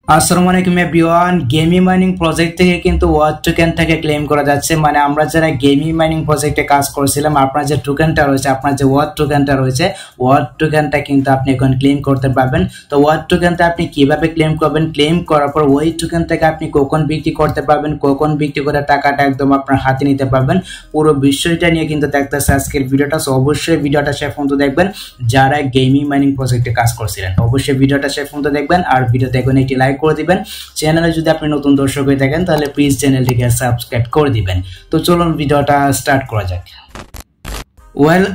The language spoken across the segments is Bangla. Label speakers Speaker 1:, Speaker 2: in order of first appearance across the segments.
Speaker 1: আসসালামু আলাইকুম এভরিওয়ান। গেমি মাইনিং প্রজেক্ট থেকে কিন্তু ওয়াচ টোকেনটাকে ক্লেম করা যাচ্ছে। মানে আমরা যারা গেমি মাইনিং প্রজেক্টে কাজ করেছিলাম, আপনার যে টোকেনটা রয়েছে, আপনার যে ওয়াচ টোকেনটা রয়েছে, ওয়াচ টোকেনটা কিন্তু আপনি এখন ক্লেম করতে পারবেন। তো ওয়াচ টোকেনটা আপনি কিভাবে ক্লেম করবেন, ক্লেম করার পর ওই টোকেন থেকে আপনি কখন বিক্রি করতে পারবেন, কখন বিক্রি করে টাকাটা একদম আপনার হাতে নিতে পারবেন, পুরো বিষয়টা নিয়ে কিন্তু দেখতেছে আজকের ভিডিওটা। সো অবশ্যই ভিডিওটা শেষ পর্যন্ত দেখবেন। যারা গেমি মাইনিং প্রজেক্টে কাজ করছিলেন অবশ্যই ভিডিওটা শেষ পর্যন্ত দেখবেন, আর ভিডিওতে এখন একটি লাইক করে দিবেন। চ্যানেলে যদি আপনি নতুন দর্শক হয়ে থাকেন তাহলে প্লিজ চ্যানেলটিকে সাবস্ক্রাইব করে দিবেন। তো চলুন ভিডিওটা স্টার্ট করা যাক।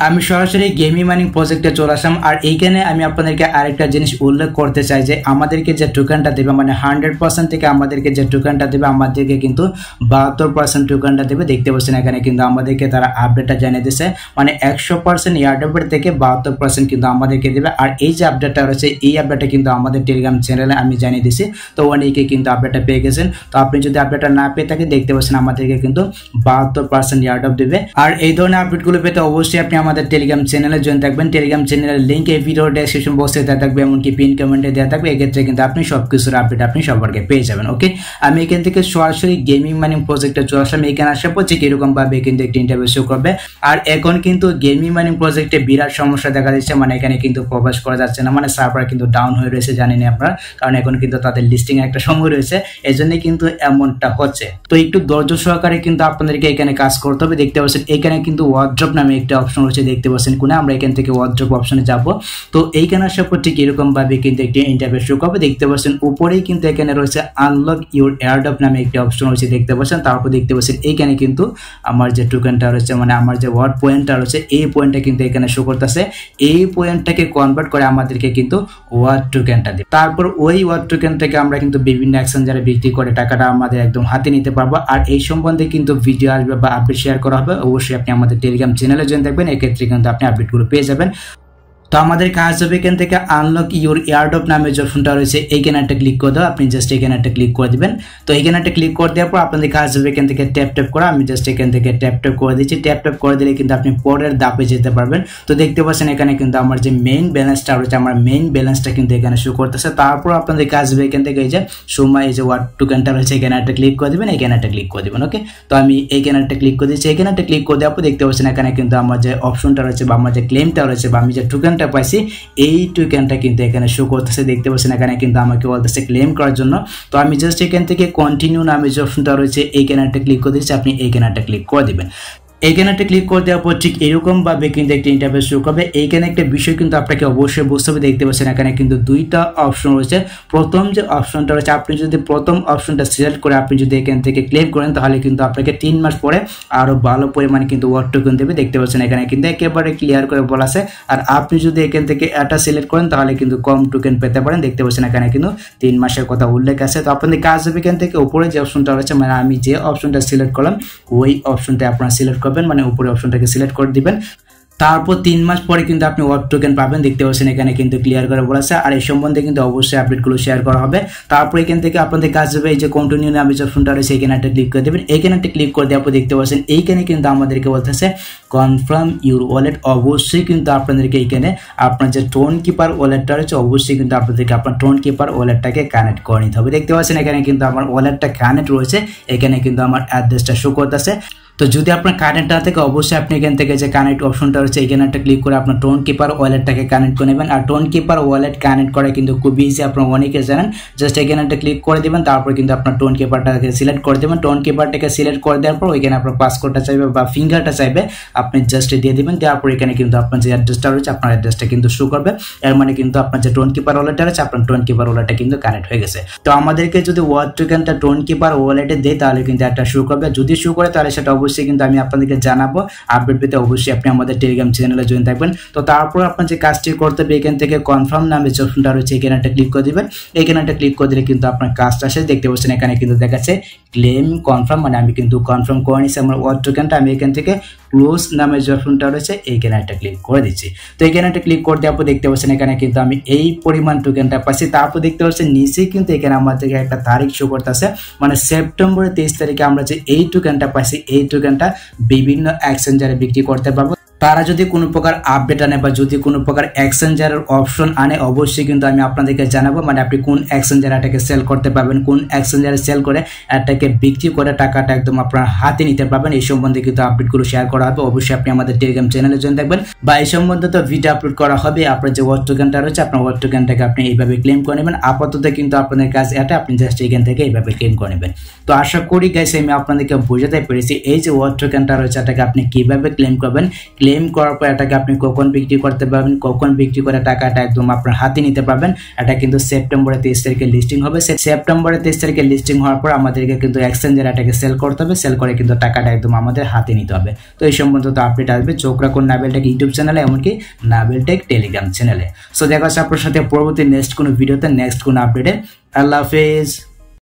Speaker 1: আমি সরাসরি গেমি মাইনিং প্রজেক্টে চলে আসলাম। আর এইখানে আমি আপনাদেরকে আরেকটা জিনিস উল্লেখ করতে চাই যে আমাদেরকে যে টোকেনটা দেবে, মানে 100% থেকে আমাদেরকে যে টোকেনটা দেবে, আমাদেরকে কিন্তু 72% টোকেনটা দেবে। দেখতে পাচ্ছেন এখানে কিন্তু আমাদেরকে তারা আপডেটটা জানিয়ে দিচ্ছে, মানে 100% এয়ারড্রপের থেকে 72% কিন্তু আমাদেরকে দেবে। আর এই যে আপডেটটা রয়েছে, এই আপডেটটা কিন্তু আমাদের টেলিগ্রাম চ্যানেলে আমি জানিয়ে দিছি। তো অনেকে কিন্তু আপডেটটা পেয়ে গেছেন। তো আপনি যদি আপডেটটা না পেয়ে থাকেন, দেখতে পাচ্ছেন আমাদেরকে কিন্তু 72% এয়ারড্রপ দেবে। আর এই ধরনের আপডেটগুলো পেতে অবশ্যই আপনি আমাদের টেলিগ্রাম চ্যানেলে জয়েন থাকবেন। টেলিগ্রাম চ্যানেলের লিংক এই ভিডিও ডেসক্রিপশন বক্সে দেওয়া থাকবে, এমনকি পিন কমেন্টে দেওয়া থাকবে। এক্ষেত্রে কিন্তু আপনি সবকিছুর আপডেট আপনি সবার আগে পেয়ে যাবেন। ওকে, আমি এখান থেকে সরাসরি গেমিং মাইনিং প্রজেক্টে চলে আসলাম। এখানে আসার পর ঠিক এরকম ভাবে কিন্তু একটি ইন্টারভিউ শো করবে। আর এখন কিন্তু গেমিং মাইনিং প্রজেক্টে বিরাট সমস্যা দেখা দিচ্ছে, মানে এখানে কিন্তু প্রবেশ করা যাচ্ছে না, মানে সার্ভার কিন্তু ডাউন হয়ে রয়েছে, জানেন আপনারা, কারণ এখন কিন্তু তাদের লিস্টিং এর একটা সময় রয়েছে, এই জন্য কিন্তু এমনটা হচ্ছে। তো একটু ধৈর্য সহকারে কিন্তু আপনাদেরকে এখানে কাজ করতে হবে। দেখতে পাচ্ছেন এখানে কিন্তু ওয়ার্ড্রপ নামে একটা অপশন রয়েছে, দেখতে পাচ্ছেন কোনে। আমরা এখান থেকে ওয়ার্ড্রপ অপশনে যাব। তো এইখানে আসার পর ঠিক এরকম ভাবে কিন্তু একটি ইন্টারফেস শো করবে। দেখতে পাচ্ছেন উপরেই কিন্তু এখানে রয়েছে আনলক ইউর এয়ারড্রপ নামে একটি অপশন রয়েছে, দেখতে পাচ্ছেন। তারপর দেখতে পাচ্ছেন এইখানে কিন্তু আমার যে টোকেনটা রয়েছে, মানে আমার যে ওয়ার্ড পয়েন্টটা রয়েছে, এই পয়েন্টটা কিন্তু এখানে শো করতেছে। এই পয়েন্টটাকে কনভার্ট করে আমাদেরকে কিন্তু ওয়ার্ড টোকেনটা দিবে। তারপর ওই ওয়ার্ড টোকেন থেকে আমরা কিন্তু বিভিন্ন এক্সচেঞ্জারে বিক্রি করে টাকাটা আমাদের একদম হাতে নিতে পারবো। আর এই সম্বন্ধে কিন্তু ভিডিও আসবে বা আপডেট শেয়ার করা হবে। অবশ্যই আপনি আমাদের টেলিগ্রাম চ্যানেলে জয়েন থাকবেন, এক্ষেত্রে কিন্তু আপনি আপডেটগুলো পেয়ে যাবেন। তো আমাদের কাজ হবে এখান থেকে আনলক ইউর এয়ারড্রপ নামে যে অপশনটা রয়েছে, এইখানে একটা ক্লিক করে দাও। আপনি জাস্ট এখানে একটা ক্লিক করে দিবেন। তো এখানে একটা ক্লিক করে দেওয়ার পর আপনাদের কাজ হবে এখান থেকে ট্যাপ ট্যাপ করা। আমি জাস্ট এখান থেকে ট্যাপ ট্যাপ করে দিচ্ছি। ট্যাপ ট্যাপ করে দিলে কিন্তু আপনি পরের ধাপে যেতে পারবেন। তো দেখতে পাচ্ছেন এখানে কিন্তু আমার যে মেইন ব্যালেন্সটা রয়েছে, আমার মেইন ব্যালেন্সটা কিন্তু এখানে শো করতেছে। তারপর আপনাদের কাজ হবে এখান থেকে এই যে সময়, এই যে ওয়ার্ড টোকেনটা রয়েছে, এখানে একটা ক্লিক করে দিবেন, এখানে একটা ক্লিক করে দিবেন। ওকে, তো আমি এইখানে একটা ক্লিক করে দিচ্ছি। এখানে একটা ক্লিক করে দেওয়ার পর দেখতে পাচ্ছেন এখানে কিন্তু আমার যে অপশনটা রয়েছে বা আমার যে ক্লেমটা রয়েছে বা আমি যে টোকেনটা পাইছি, এই টোকেনটা কিন্তু এখানে শো করতেছে। দেখতে পাচ্ছেন এখানে কিন্তু আমাকে বলতেছে ক্লেম করার জন্য। তো আমি জাস্ট এখান থেকে কন্টিনিউ নামে যে অপশনটা রয়েছে, এইখানে একটা ক্লিক করে দিচ্ছি। আপনি এইখানে একটা ক্লিক করে দিবেন। এইখানে একটা ক্লিক করে দেওয়ার পর ঠিক এরকম ভাবে কিন্তু একটা ইন্টারফেস শো করবে। এইখানে একটা বিষয় কিন্তু আপনাকে অবশ্যই বুঝতে হবে। দেখতে পাচ্ছেন এখানে কিন্তু দুইটা অপশন রয়েছে। প্রথম যে অপশনটা রয়েছে, আপনি যদি প্রথম অপশনটা সিলেক্ট করে আপনি যদি এখান থেকে ক্লেম করেন, তাহলে কিন্তু আপনাকে 3 মাস পরে আরো ভালো পরিমাণে কিন্তু ওয়ার্ড টোকেন দেবে। দেখতে পাচ্ছেন এখানে কিন্তু একেবারে ক্লিয়ার করে বলা আছে। আর আপনি যদি এখান থেকে এটা সিলেক্ট করেন তাহলে কিন্তু কম টোকেন পেতে পারেন। দেখতে পাচ্ছেন এখানে কিন্তু 3 মাসের কথা উল্লেখ আছে। তো আপনাদের কাজ হবে এখান থেকে উপরে যে অপশনটা রয়েছে, মানে আমি যে অপশনটা সিলেক্ট করলাম ওই অপশনটা আপনারা সিলেক্ট করবেন, মানে উপরে অপশনটাকে সিলেক্ট করে দিবেন। তারপর 3 মাস পরে কিন্তু আপনি ওয়ার্ড টোকেন পাবেন। দেখতে পাচ্ছেন এখানে কিন্তু ক্লিয়ার করে বলা আছে। আর এই সম্বন্ধে কিন্তু অবশ্যই আপডেটগুলো শেয়ার করা হবে। তারপর এখান থেকে আপনাদের কাজ হবে এই যে কন্টিনিউ নামে যে অপশনটা রয়েছে, এখানে একটা ক্লিক করে দেবেন। এখানে একটা ক্লিক করে দেওয়ার পর দেখতে পাচ্ছেন এইখানে কিন্তু আমাদেরকে বলতেছে কনফার্ম ইউর ওয়ালেট। অবশ্যই কিন্তু আপনাদেরকে এইখানে আপনার যে টোন কিপার ওয়ালেটটা রয়েছে, অবশ্যই কিন্তু আপনাদেরকে আপনার টোন কিপার ওয়ালেটটাকে কানেক্ট করে নিতে হবে। দেখতে পাচ্ছেন এখানে কিন্তু আমার ওয়ালেটটা কানেক্ট রয়েছে, এখানে কিন্তু আমার অ্যাড্রেসটা শো করতেছে। তো যদি আপনার কানেক্ট না থাকে অবশ্যই আপনি এখান থেকে যে কানেক্ট অপশনটা রয়েছে, এখানে একটা ক্লিক করে আপনার টোন কিপার ওয়ালেটটাকে কানেক্ট করে নেবেন। আর টোন কিপার ওয়ালেট কানেক্ট করা কিন্তু খুব ইজি, আপনারা অনেকে জানেন। জাস্ট এখানে একটা ক্লিক করে দেবেন, তারপর কিন্তু আপনার টোন কিপারটাকে সিলেক্ট করে দেবেন। টোন কিপারটাকে সিলেক্ট করে দেওয়ার পর ওইখানে আপনার পাসওয়ার্ডটা চাইবে বা ফিঙ্গারটা চাইবে, আপনি জাস্ট দিয়ে দিবেন। দেওয়ার পর এখানে কিন্তু আপনার যে অ্যাড্রেসটা রয়েছে, আপনার অ্যাড্রেসটা কিন্তু শো করবে। এর মানে কিন্তু আপনার যে টোন কিপার ওয়ালেটটা রয়েছে, আপনার টোন কিপার ওয়ালেটটা কিন্তু কানেক্ট হয়ে গেছে। তো আমাদেরকে যদি ওয়ার্ড টোকেনটা টোন কিপার ওয়ালেটে দেয় তাহলে কিন্তু একটা শো করবে। যদি শো করে তাহলে সেটা অবশ্যই কিন্তু আমি আপনাদের জানাবো। আপডেট পেতে অবশ্যই আপনি আমাদের টেলিগ্রাম চ্যানেলে জয়েন থাকবেন। তো তারপর আপনার যে কাজটি করতে হবে, এখান থেকে কনফার্ম নামে যে অপশনটা রয়েছে, এখানে একটা ক্লিক করে দিবেন। এখানে একটা ক্লিক করে দিলে কিন্তু আপনার কাজটা শেষ। দেখতে পাচ্ছেন এখানে কিন্তু দেখাচ্ছে ক্লেম কনফার্ম, মানে আমি কিন্তু কনফার্ম করে নিচ্ছি আমার ওয়ার্ড টোকেনটা। আমি এখান থেকে ক্লোজ নামে যে অপশনটা রয়েছে, এইখানে একটা ক্লিক করে দিচ্ছি। তো এখানে একটা ক্লিক করে দেওয়ার পর দেখতে পাচ্ছেন এখানে কিন্তু আমি এই পরিমাণ টোকেনটা পাচ্ছি। তারপর দেখতে পাচ্ছেন নিচে কিন্তু এখানে আমাদেরকে একটা তারিখ শো করতেছে, মানে সেপ্টেম্বরের 23 তারিখে আমরা যে এই টোকেনটা পাইছি, এই টোকেনটা বিভিন্ন এক্সচেঞ্জারে বিক্রি করতে পারবো। তারা যদি কোনো প্রকার আপডেট আনে বা যদি কোনো প্রকার এক্সচেঞ্জারের অপশন আনে অবশ্যই কিন্তু আমি আপনাদেরকে জানাবো, মানে আপনি কোন এক্সচেঞ্জার এটাকে সেল করতে পারবেন, কোন এক্সচেঞ্জারে সেল করে এটাকে বিক্রি করে টাকাটা একদম আপনার হাতে নিতে পারবেন, এই সম্বন্ধে কিন্তু আপডেটগুলো শেয়ার করা হবে। অবশ্যই আপনি আমাদের টেলিগ্রাম চ্যানেলে জয়েন থাকবেন বা এই সম্বন্ধে তো ভিডিও আপলোড করা হবে। আপনার যে ওয়াচ টোকেনটা রয়েছে আপনার ওয়াচ টোকেনটাকে আপনি এইভাবে ক্লেম করে নেবেন। আপাতত কিন্তু আপনাদের কাজ এটা, আপনি জাস্ট এখান থেকে এইভাবে ক্লেম করে নেবেন। তো আশা করি গাইস আমি আপনাদেরকে বোঝাতে পেরেছি এই যে ওয়াচ টোকেনটা রয়েছে এটাকে আপনি কিভাবে ক্লেম করবেন, ক্লেম করার পর এটাকে আপনি কখন বিক্রি করতে পারবেন, কখন বিক্রি করে টাকাটা একদম আপনার হাতে নিতে পারবেন। এটা কিন্তু সেপ্টেম্বরের 23 তারিখে লিস্টিং হবে। সেপ্টেম্বরের 23 তারিখে লিস্টিং হওয়ার পর আমাদেরকে কিন্তু এক্সচেঞ্জের এটাকে সেল করতে হবে, সেল করে কিন্তু টাকাটা একদম আমাদের হাতে নিতে হবে। তো এই সম্বন্ধে তো আপডেট আসবে। চোখ রাখুন নাবিল টেক ইউটিউব চ্যানেলে, এমনকি নাবিল টেক টেলিগ্রাম চ্যানেলে। সো দেখা হচ্ছে আপনার সাথে পরবর্তী নেক্সট কোনো ভিডিওতে, নেক্সট কোনো আপডেটে। আল্লাহ হাফেজ।